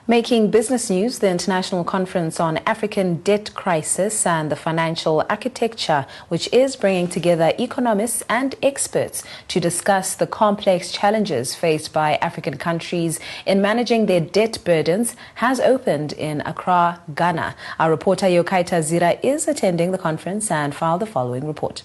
Making business news, the International Conference on African Debt Crisis and the Financial Architecture, which is bringing together economists and experts to discuss the complex challenges faced by African countries in managing their debt burdens, has opened in Accra, Ghana. Our reporter Yokaita Zira is attending the conference and filed the following report.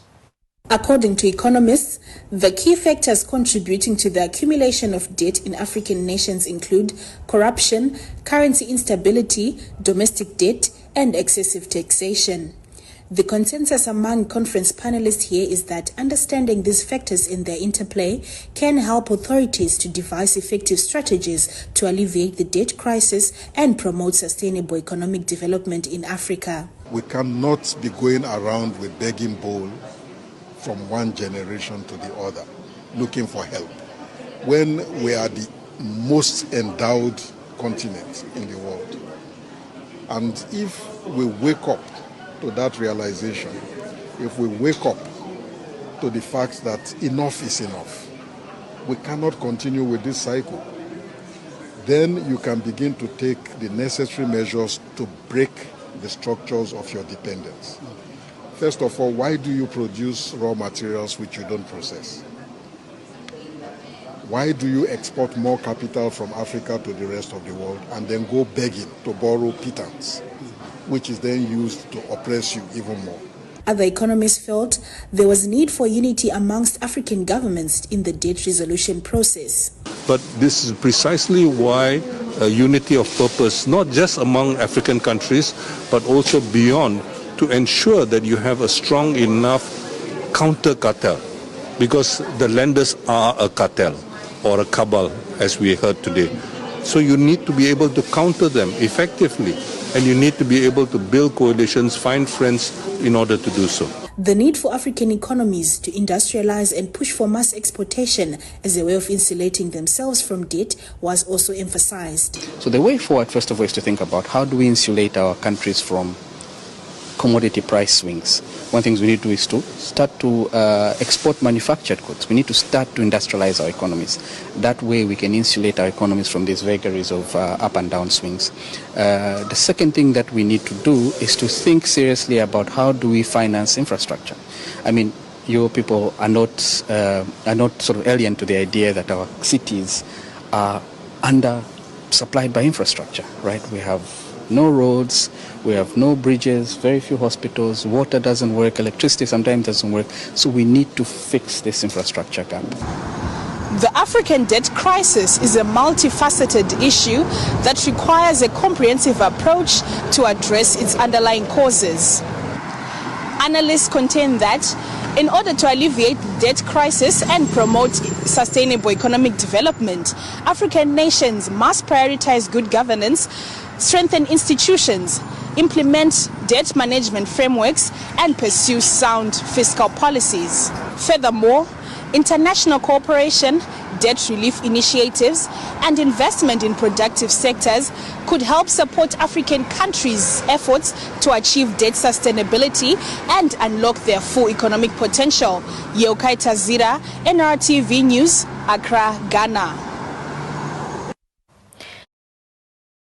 According to economists, the key factors contributing to the accumulation of debt in African nations include corruption, currency instability, domestic debt, and excessive taxation. The consensus among conference panelists here is that understanding these factors in their interplay can help authorities to devise effective strategies to alleviate the debt crisis and promote sustainable economic development in Africa. We cannot be going around with begging bowl from one generation to the other, looking for help, when we are the most endowed continent in the world. And if we wake up to that realization, if we wake up to the fact that enough is enough, we cannot continue with this cycle, then you can begin to take the necessary measures to break the structures of your dependence. First of all, why do you produce raw materials which you don't process? Why do you export more capital from Africa to the rest of the world and then go begging to borrow pittance, which is then used to oppress you even more? Other economists felt there was need for unity amongst African governments in the debt resolution process. But this is precisely why a unity of purpose, not just among African countries, but also beyond, to ensure that you have a strong enough counter cartel, because the lenders are a cartel or a cabal, as we heard today. So you need to be able to counter them effectively, and you need to be able to build coalitions, find friends in order to do so. The need for African economies to industrialize and push for mass exportation as a way of insulating themselves from debt was also emphasized. So the way forward, first of all, is to think about how do we insulate our countries from commodity price swings. One of the things we need to do is to start to export manufactured goods. We need to start to industrialize our economies. That way we can insulate our economies from these vagaries of up and down swings. The second thing that we need to do is to think seriously about how do we finance infrastructure. I mean, you people are not sort of alien to the idea that our cities are under supplied by infrastructure, right? We have no roads, we have no bridges, very few hospitals, water doesn't work, electricity sometimes doesn't work, so we need to fix this infrastructure gap. The African debt crisis is a multifaceted issue that requires a comprehensive approach to address its underlying causes. Analysts contend that in order to alleviate the debt crisis and promote sustainable economic development, African nations must prioritize good governance, strengthen institutions, implement debt management frameworks, and pursue sound fiscal policies. Furthermore, international cooperation, debt relief initiatives, and investment in productive sectors could help support African countries' efforts to achieve debt sustainability and unlock their full economic potential. Yokaita Zira, NRTV News, Accra, Ghana.